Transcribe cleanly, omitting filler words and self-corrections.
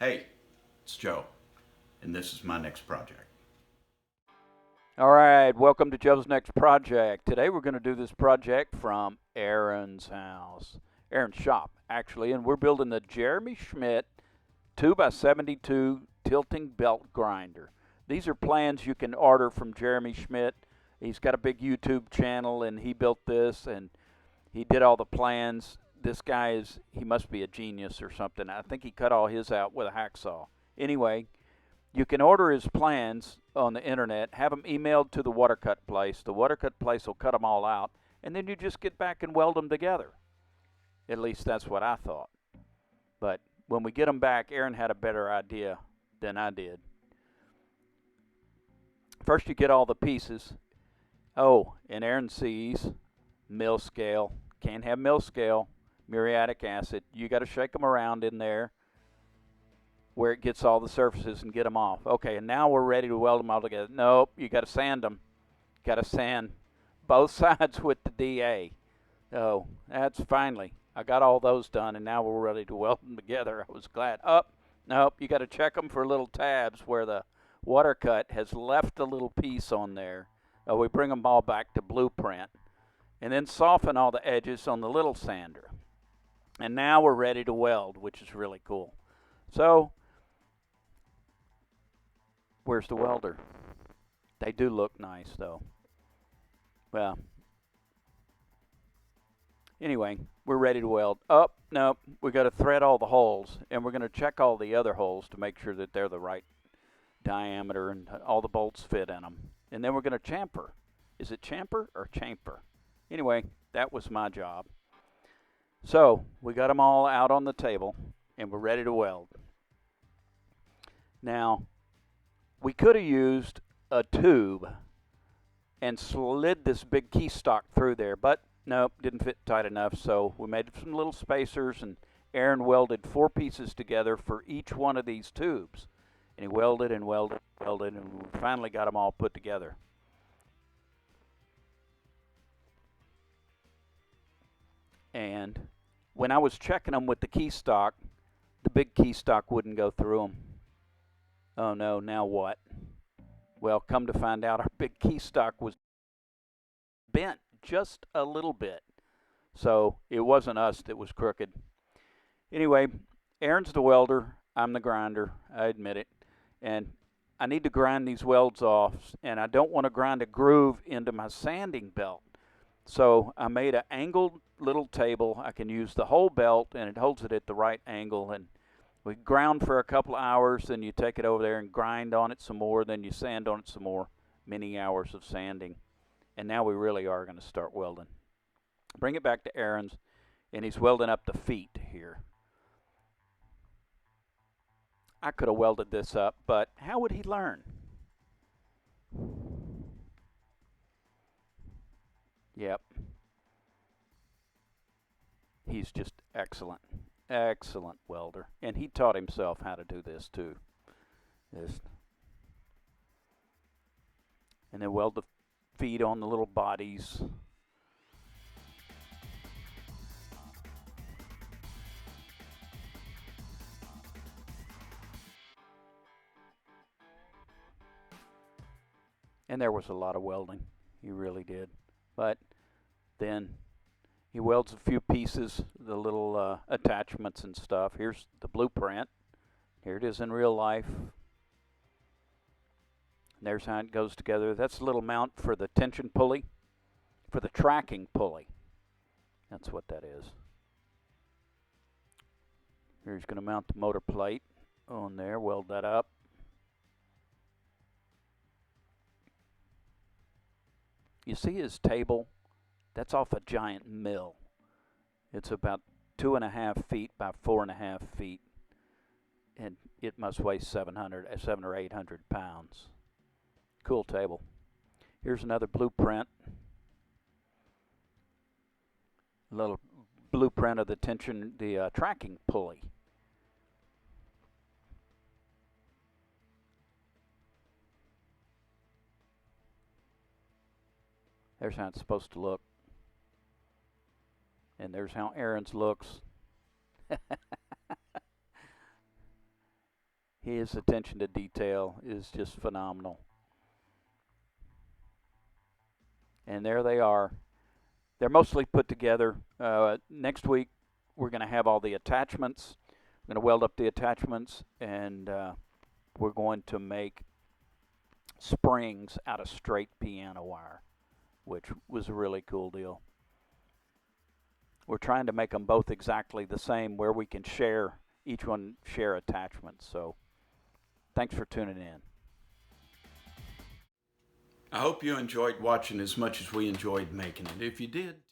Hey, it's Joe, and this is my next project. All right, welcome to Joe's Next Project. Today we're going to do this project from Aaron's house, Aaron's shop, actually, and we're building the Jeremy Schmidt 2x72 tilting belt grinder. These are plans you can order from Jeremy Schmidt. He's got a big YouTube channel, and he built this, and he did all the plans. This guy he must be a genius or something. I think he cut all his out with a hacksaw. Anyway, you can order his plans on the internet, have them emailed to the water cut place. The water cut place will cut them all out, and then you just get back and weld them together. At least that's what I thought. But when we get them back, Aaron had a better idea than I did. First, you get all the pieces. Oh, and Aaron sees mill scale. Can't have mill scale, muriatic acid. You got to shake them around in there where it gets all the surfaces and get them off. Okay, and now we're ready to weld them all together. Nope, you got to sand them. Got to sand both sides with the DA. Oh, that's finally. I got all those done, and now we're ready to weld them together. I was glad. Nope, you got to check them for little tabs where the water cut has left a little piece on there. We bring them all back to blueprint, and then soften all the edges on the little sander. And now we're ready to weld, which is really cool. So, where's the welder? They do look nice, though. Well, anyway, we're ready to weld. Oh, no, we got to thread all the holes, and we're going to check all the other holes to make sure that they're the right diameter and all the bolts fit in them. And then we're going to chamfer. Is it chamfer or chamfer? Anyway, that was my job. So, we got them all out on the table, and we're ready to weld. Now, we could have used a tube and slid this big key stock through there, but nope, didn't fit tight enough, so we made some little spacers, and Aaron welded 4 pieces together for each one of these tubes. And he welded and welded and welded, and we finally got them all put together. And when I was checking them with the key stock, the big key stock wouldn't go through them. Oh no, now what? Well, come to find out, our big key stock was bent just a little bit. So it wasn't us that was crooked. Anyway, Aaron's the welder. I'm the grinder. I admit it. And I need to grind these welds off, and I don't want to grind a groove into my sanding belt. So I made an angled little table. I can use the whole belt, and it holds it at the right angle. And we ground for a couple of hours, then you take it over there and grind on it some more, then you sand on it some more. Many hours of sanding. And now we really are going to start welding. Bring it back to Aaron's, and he's welding up the feet here. I could have welded this up, but how would he learn? Yep. He's just excellent. Excellent welder. And he taught himself how to do this too. This. And then weld the feet on the little bodies. And there was a lot of welding. He really did. But then he welds a few pieces, the little attachments and stuff. Here's the blueprint. Here it is in real life. And there's how it goes together. That's a little mount for the tension pulley, for the tracking pulley. That's what that is. Here he's going to mount the motor plate on there, weld that up. You see his table? That's off a giant mill. It's about 2.5 feet by 4.5 feet, and it must weigh 7 or 800 pounds. Cool table. Here's another blueprint. A little blueprint of the tracking pulley. There's how it's supposed to look. And there's how Aaron's looks. His attention to detail is just phenomenal. And there they are. They're mostly put together. Next week, we're going to have all the attachments. I'm going to weld up the attachments, and we're going to make springs out of straight piano wire, which was a really cool deal. We're trying to make them both exactly the same where we can share, each one share attachments. So thanks for tuning in. I hope you enjoyed watching as much as we enjoyed making it. If you did,